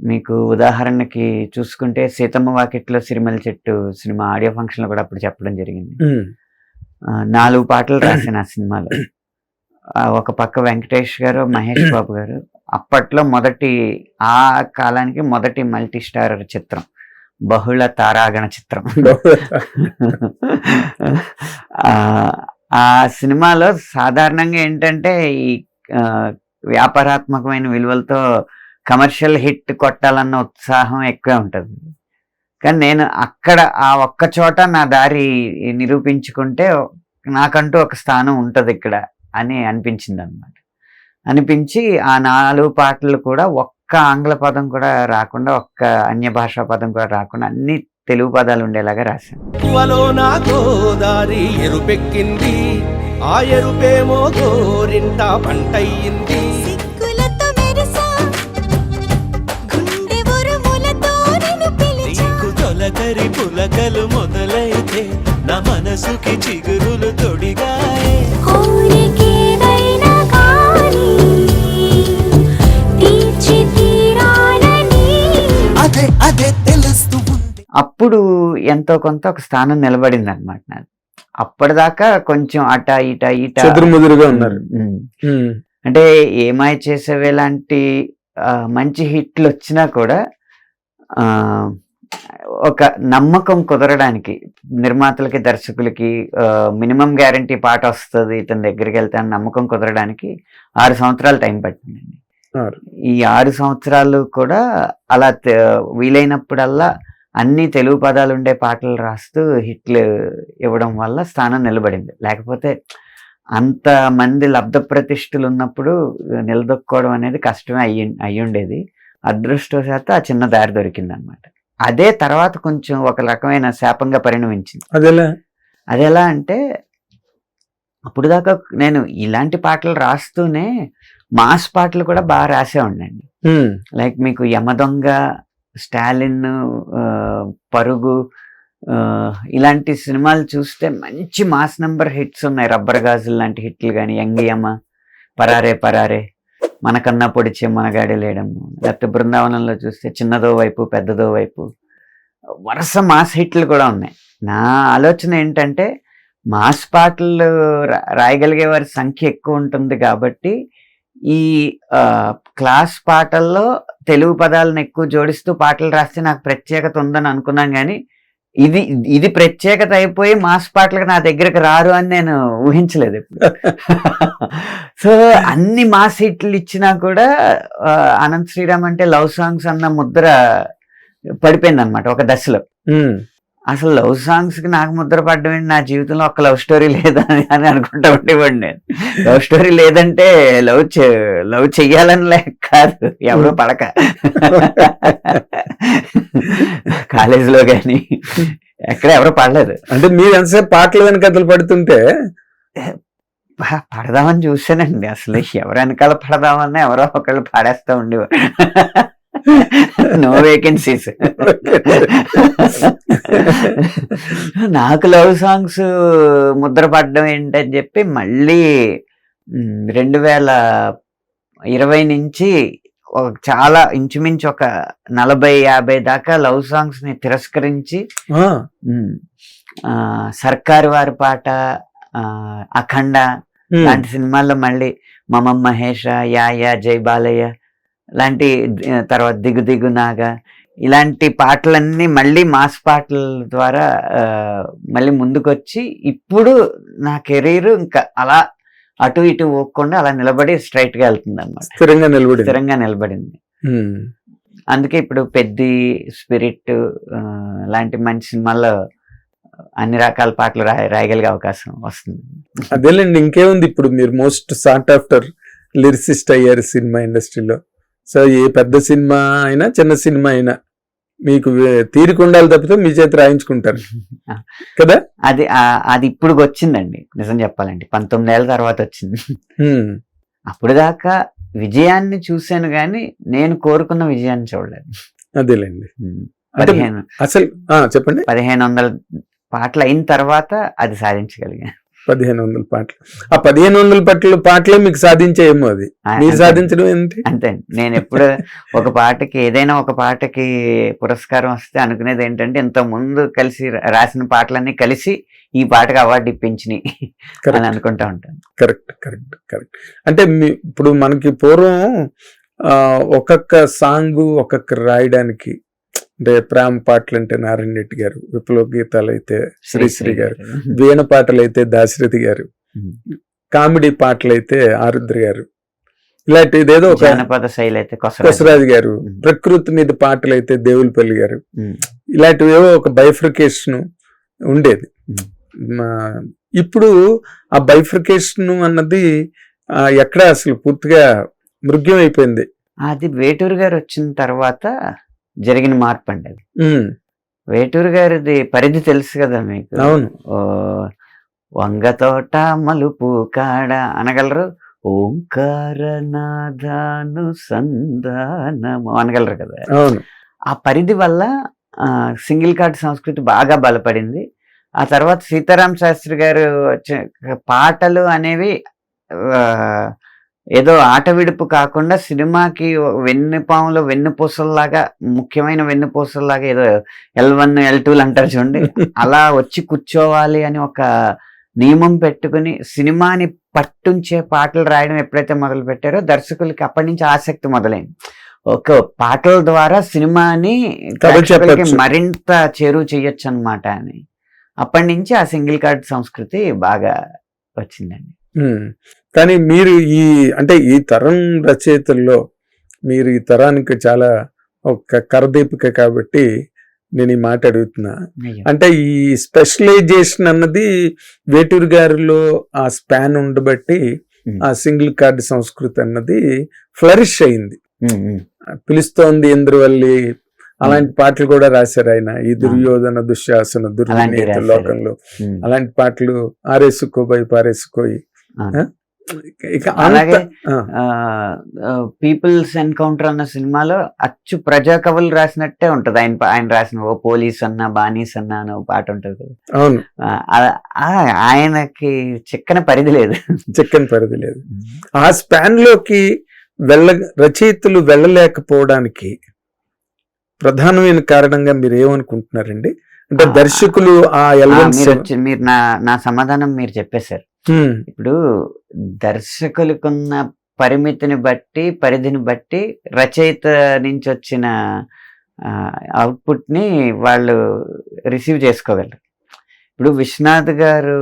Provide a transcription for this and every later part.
మీకు ఉదాహరణకి చూసుకుంటే 'సీతమ్మ వాకిట్లో సిరిమల్లె చెట్టు' సినిమా ఆడియో ఫంక్షన్‌లో కూడా అప్పుడు చెప్పడం జరిగింది. 4 పాటలు రాశాను ఆ సినిమాలో. ఒక పక్క వెంకటేష్ గారు, మహేష్ బాబు గారు అప్పట్లో ఆ కాలానికి మొదటి మల్టీ స్టారర్ చిత్రం. బహుళ తారాగణ చిత్రం. ఆ సినిమాలో సాధారణంగా ఏంటంటే ఈ వ్యాపారాత్మకమైన విలువలతో కమర్షియల్ హిట్ కొట్టాలన్న ఉత్సాహం ఎక్కువే ఉంటుంది. కానీ నేను అక్కడ ఆ ఒక్క చోట నా దారి నిరూపించుకుంటే నాకంటూ ఒక స్థానం ఉంటుంది ఇక్కడ అని అనిపించింది అనమాట. అనిపించి ఆ 4 పాటలు కూడా ఒక్క ఆంగ్ల పదం కూడా రాకుండా, ఒక్క అన్య భాషా పదం కూడా రాకుండా అన్ని తెలుగు పదాలు ఉండేలాగా రాశాను. ఆ ఎరుపేమో గోరింట పంటయ్యింది. తొలకరి పులకలు మొదలైతే నా మనసుకి చిగురులు తొడిగాయే. అప్పుడు ఎంతో కొంత ఒక స్థానం నిలబడింది అనమాట నాకు. అప్పటిదాకా కొంచెం అట ఇట చెదురుముదురుగా ఉన్నారు. అంటే ఏమాయ చేసేవే లాంటి మంచి హిట్లు వచ్చినా కూడా ఒక నమ్మకం కుదరడానికి నిర్మాతలకి, దర్శకులకి మినిమం గ్యారంటీ పాట వస్తుంది ఇతని దగ్గరికి వెళ్తే అని నమ్మకం కుదరడానికి 6 సంవత్సరాలు టైం పట్టిందండి. ఈ 6 సంవత్సరాలు కూడా అలా వీలైనప్పుడల్లా అన్ని తెలుగు పదాలు ఉండే పాటలు రాస్తూ హిట్లు ఇవ్వడం వల్ల స్థానం నిలబడింది. లేకపోతే అంత మంది లబ్ధ ప్రతిష్ఠలు ఉన్నప్పుడు నిలదొక్కోవడం అనేది కష్టమే అయ్యుండేది. అదృష్టవశాత్తు ఆ చిన్న దారి దొరికింది అనమాట. అదే తర్వాత కొంచెం ఒక రకమైన శాపంగా పరిణమించింది. అదెలా అంటే అప్పుడు దాకా నేను ఇలాంటి పాటలు రాస్తూనే మాస్ పాటలు కూడా బాగా రాసే ఉండండి. లైక్ మీకు యమదొంగ, స్టాలిన్, పరుగు ఇలాంటి సినిమాలు చూస్తే మంచి మాస్ నెంబర్ హిట్స్ ఉన్నాయి. రబ్బర్ గాజులు లాంటి హిట్లు కానీ, యంగియమ్మ, పరారే పరారే, మనకన్నా పొడిచే మనగాడే లేడము, లేకపోతే బృందావనంలో చూస్తే చిన్నదో వైపు పెద్దదో వైపు, వరుస మాస్ హిట్లు కూడా ఉన్నాయి. నా ఆలోచన ఏంటంటే మాస్ పాటలు రాయగలిగే వారి సంఖ్య ఎక్కువ ఉంటుంది కాబట్టి ఈ క్లాస్ పాటల్లో తెలుగు పదాలను ఎక్కువ జోడిస్తూ పాటలు రాస్తే నాకు ప్రత్యేకత ఉందని అనుకున్నాను. కానీ ఇది ప్రత్యేకత అయిపోయి మాస్ పాటలకు నా దగ్గరకు రారు అని నేను ఊహించలేదు ఇప్పుడు. సో అన్ని మాస్ హిట్లు ఇచ్చినా కూడా అనంత్ శ్రీరామ్ అంటే లవ్ సాంగ్స్ అన్న ముద్ర పడిపోయింది అనమాట ఒక దశలో. అసలు లవ్ సాంగ్స్ కి నాకు ముద్ర పడ్డం ఏంటి, నా జీవితంలో ఒక లవ్ స్టోరీ లేదా అని అనుకుంటా ఉండేవాడిని నేను. లవ్ స్టోరీ లేదంటే లవ్ చెయ్యాలని కాదు, ఎవరో పడక కాలేజీలో కానీ ఎక్కడ ఎవరో పడలేదు. అంటే మీరు ఎంతసేపు పాటలు వెనకథలు పడుతుంటే పడదామని చూసానండి. అసలు ఎవరు వెనకాల పడదామన్నా ఎవరో ఒకళ్ళు పాడేస్తా ఉండేవారు. No vacancies. నాకు లవ్ సాంగ్స్ ముద్ర పడ్డం ఏంటని చెప్పి మళ్ళీ 2020 నుంచి చాలా ఇంచుమించు ఒక 40-50 దాకా లవ్ సాంగ్స్ ని తిరస్కరించి సర్కారు వారి పాట, అఖండ లాంటి సినిమాల్లో మళ్ళీ మమం మహేష, యా జై బాలయ్య లాంటి, తర్వాత దిగు దిగు నాగా ఇలాంటి పాటలన్నీ మళ్ళీ మాస్ పాటల ద్వారా మళ్ళీ ముందుకొచ్చి ఇప్పుడు నా కెరీర్ ఇంకా అలా అటు ఇటు పోకుండా అలా నిలబడి స్ట్రైట్ గా వెళ్తుంది అనమాట. స్థిరంగా నిలబడింది. అందుకే ఇప్పుడు పెద్ది, స్పిరిట్ లాంటి మంచి సినిమాల్లో అన్ని రకాల పాటలు రాయగలిగే అవకాశం వస్తుంది. అదేలేండి, ఇంకేముంది, ఇప్పుడు మీరు మోస్ట్ సార్ట్ ఆఫ్టర్ లిరిసిస్ట్ అయ్యారు సినిమా ఇండస్ట్రీలో. సో ఏ పెద్ద సినిమా అయినా చిన్న సినిమా అయినా మీకు తీరికుండాలి తప్పితే మీ చేతి రాయించుకుంటారు కదా. అది ఇప్పుడు వచ్చిందండి, నిజం చెప్పాలండి 19 ఏళ్ళ తర్వాత వచ్చింది. అప్పుడు దాకా విజయాన్ని చూశాను కానీ నేను కోరుకున్న విజయాన్ని చూడలేదు. అదేలేండి. 1500 పాటలు అయిన తర్వాత అది సాధించగలిగాను. 1500 పాటలు. ఆ 1500 పాటలే మీకు సాధించేమో అది. మీరు సాధించడం ఏంటి? అంతే. నేను ఎప్పుడు ఒక పాటకి ఏదైనా ఒక పాటకి పురస్కారం వస్తే అనుకునేది ఏంటంటే ఇంత ముందు కలిసి రాసిన పాటలన్నీ కలిసి ఈ పాటకి అవార్డు ఇప్పించినాయి అని అనుకుంటా ఉంటాను. కరెక్ట్. అంటే ఇప్పుడు మనకి పూర్వం ఒక్కొక్క సాంగ్ ఒక్కొక్క రాయడానికి, అంటే ప్రేమ పాటలు అంటే నారాయణ రెడ్డి గారు, విప్లవ గీతాలు అయితే శ్రీశ్రీ గారు, వీణ పాటలు అయితే దాశరథి గారు, కామెడీ పాటలు అయితే ఆరుద్ర గారు, ఇలాంటి ఇదేదో ఒక జానపద శైలి అయితే కొసరాజు గారు, ప్రకృతి మీద పాటలు అయితే దేవులపల్లి గారు, ఇలాంటివేవో ఒక బైఫ్రికేషన్ ఉండేది. ఇప్పుడు ఆ బైఫ్రికేషన్ అన్నది ఎక్కడ అసలు పూర్తిగా మృగ్యం అయిపోయింది. అది వేటూరు గారు వచ్చిన తర్వాత జరిగిన మార్పు అండి అది. వేటూరు గారిది పరిధి తెలుసు కదా మీకు. అవును. వంగ తోట మలుపు కాడ అనగలరు, ఓంకారనాదాను సంధానము అనగలరు కదా. అవును. ఆ పరిధి వల్ల సింగిల్ కార్డ్ సంస్కృతి బాగా బలపడింది. ఆ తర్వాత సీతారాం శాస్త్రి గారు వచ్చే పాటలు అనేవి ఏదో ఆట విడుపు కాకుండా సినిమాకి వెన్నుపాములు వెన్నుపూసల్లాగా, ముఖ్యమైన వెన్నుపూసల్లాగా, ఏదో L1 L2 అంటారు చూడండి, అలా వచ్చి కూర్చోవాలి అని ఒక నియమం పెట్టుకుని సినిమాని పట్టుంచే పాటలు రాయడం ఎప్పుడైతే మొదలు పెట్టారో దర్శకులకి అప్పటి నుంచి ఆసక్తి మొదలైంది. ఒక పాటల ద్వారా సినిమాని మరింత చేరువ చేయొచ్చు అన్నమాట అని అప్పటి నుంచి ఆ సింగిల్ కార్డ్ సంస్కృతి బాగా వచ్చిందండి. కానీ మీరు అంటే ఈ తరం రచయితల్లో మీరు ఈ తరానికి చాలా ఒక కరదీపిక కాబట్టి నేను ఈ మాట అడుగుతున్నా. అంటే ఈ స్పెషలైజేషన్ అన్నది వేటూరు గారిలో ఆ స్పాన్ ఉండబట్టి ఆ సింగిల్ కార్డ్ సంస్కృతి అన్నది ఫ్లరిష్ అయింది. పిలుస్తోంది ఇంద్రవల్లి అలాంటి పాటలు కూడా రాశారు ఆయన. ఈ దుర్యోధన దుశ్శాసన దుర్వినీత లోకంలో అలాంటి పాటలు ఆరేసుకోబోయి పారేసుకోయి. అలాగే పీపుల్స్ ఎన్కౌంటర్ అన్న సినిమాలో అచ్చు ప్రజా కవులు రాసినట్టే ఉంటది. ఆయన రాసిన ఓ పోలీస్ అన్నా బానీస్ అన్నా అని పాట ఉంటది కదా. అవును. ఆయనకి చిక్కని పరిధి లేదు. ఆ స్పాన్ లోకి రచయితలు వెళ్ళలేకపోవడానికి ప్రధానమైన కారణంగా మీరు ఏమనుకుంటున్నారండి? అంటే దర్శకులు మీరు నా సమాధానం మీరు చెప్పేశారు. ఇప్పుడు దర్శకులకున్న పరిమితిని బట్టి, పరిధిని బట్టి రచయిత నుంచి వచ్చిన అవుట్పుట్ ని వాళ్ళు రిసీవ్ చేసుకోగలరు. ఇప్పుడు విశ్వనాథ్ గారు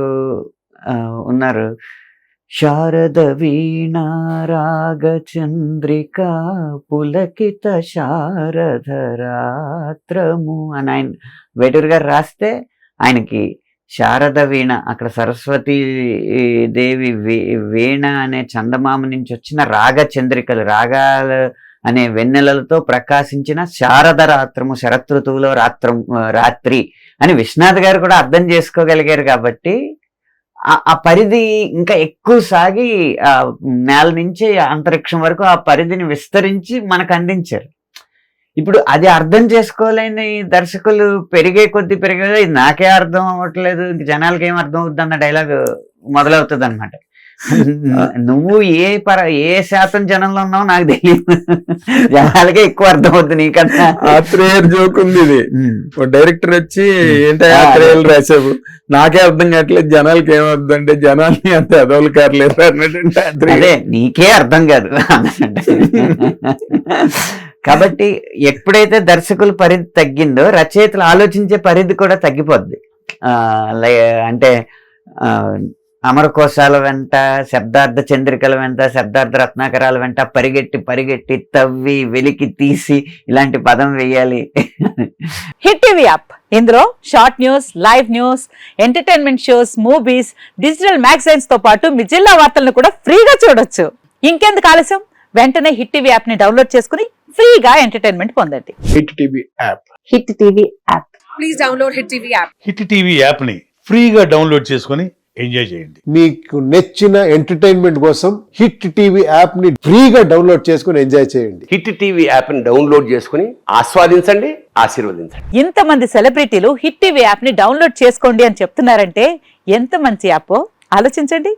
ఉన్నారు, శారద వీణ రాగ చంద్రిక పులకిత శారద రాత్రము అని ఆయన వేటూరు గారు రాస్తే, ఆయనకి శారద వీణ అక్కడ సరస్వతీ దేవి వీణ అనే చందమామ నుంచి వచ్చిన రాగ చంద్రికలు, రాగాలు అనే వెన్నెలలతో ప్రకాశించిన శారద రాత్రము, శరతృతువులో రాత్రి అని విశ్వనాథ్ గారు కూడా అర్థం చేసుకోగలిగారు. కాబట్టి ఆ పరిధి ఇంకా ఎక్కువ సాగి నేల నుంచి అంతరిక్షం వరకు ఆ పరిధిని విస్తరించి మనకు అందించారు. ఇప్పుడు అది అర్థం చేసుకోలేని దర్శకులు పెరిగే కొద్ది పెరిగే నాకే అర్థం అవ్వట్లేదు, జనాలకి ఏం అర్థం అవుద్ది అన్న డైలాగ్ మొదలవుతుంది అనమాట. నువ్వు ఏ శాతం జనంలో ఉన్నావు నాకు తెలియదు, జనాలకే ఎక్కువ అర్థం అవుతుంది నీకన్నా. ఆత్రేయర్ జోక్ ఉంది ఇది. డైరెక్టర్ వచ్చి ఏంటో ఆత్రేయలు రాసావు, నాకే అర్థం కావట్లేదు, జనాలకి ఏం అర్థం అంటే జనాల్ని అంత ఎదవలు కారలేదు అన్నట్టు. అదే నీకే అర్థం కాదు అన్నట్టు. కాబట్టి ఎప్పుడైతే దర్శకుల పరిధి తగ్గిందో రచయితలు ఆలోచించే పరిధి కూడా తగ్గిపోద్ది. అంటే అమరకోశాల వెంట, శబ్దార్థ చంద్రికల వెంట, శబ్దార్థ రత్నాకరాల వెంట పరిగెట్టి తవ్వి వెలికి తీసి ఇలాంటి పదం వేయాలి. హిట్ టీవీ యాప్, ఇందులో short news, live news, entertainment shows, movies, digital magazines తో పాటు మీ జిల్లా వార్తలను కూడా ఫ్రీగా చూడొచ్చు. ఇంకెందుకు ఆలస్యం, వెంటనే హిట్ టీవీ యాప్ ని డౌన్లోడ్ చేసుకుని ఫ్రీగా ఎంటర్టైన్మెంట్ పొందండి. Hit TV app. Hit TV app. Please download hit TV app. Hit TV app ని ఫ్రీగా డౌన్లోడ్ చేసుకుని ఎంజాయ్ చేయండి. మీకు నచ్చిన ఎంటర్టైన్మెంట్ కోసం హిట్ టీవీ యాప్ ని ఫ్రీగా డౌన్లోడ్ చేసుకుని ఎంజాయ్ చేయండి. హిట్ టీవీ యాప్ ని డౌన్లోడ్ చేసుకుని ఆస్వాదించండి, ఆశీర్వదించండి. ఇంతమంది సెలబ్రిటీలు హిట్ టీవీ యాప్ ని డౌన్లోడ్ చేసుకోండి అని చెప్తున్నారంటే ఎంత మంచి యాప్. ఆలోచించండి.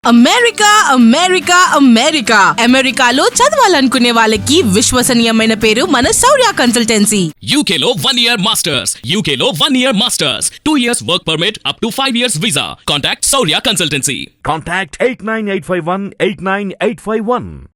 అమెరికా అమెరికా అమెరికా అమెరికాలో చదవాలనుకునే వాళ్ళకి విశ్వసనీయమైన పేరు మన శౌర్య కన్సల్టెన్సీ. UK లో 1 year masters. UK లో 1 year masters. 2 years work permit up to 5 years visa. Contact Saurya Consultancy. Contact 89851 89851.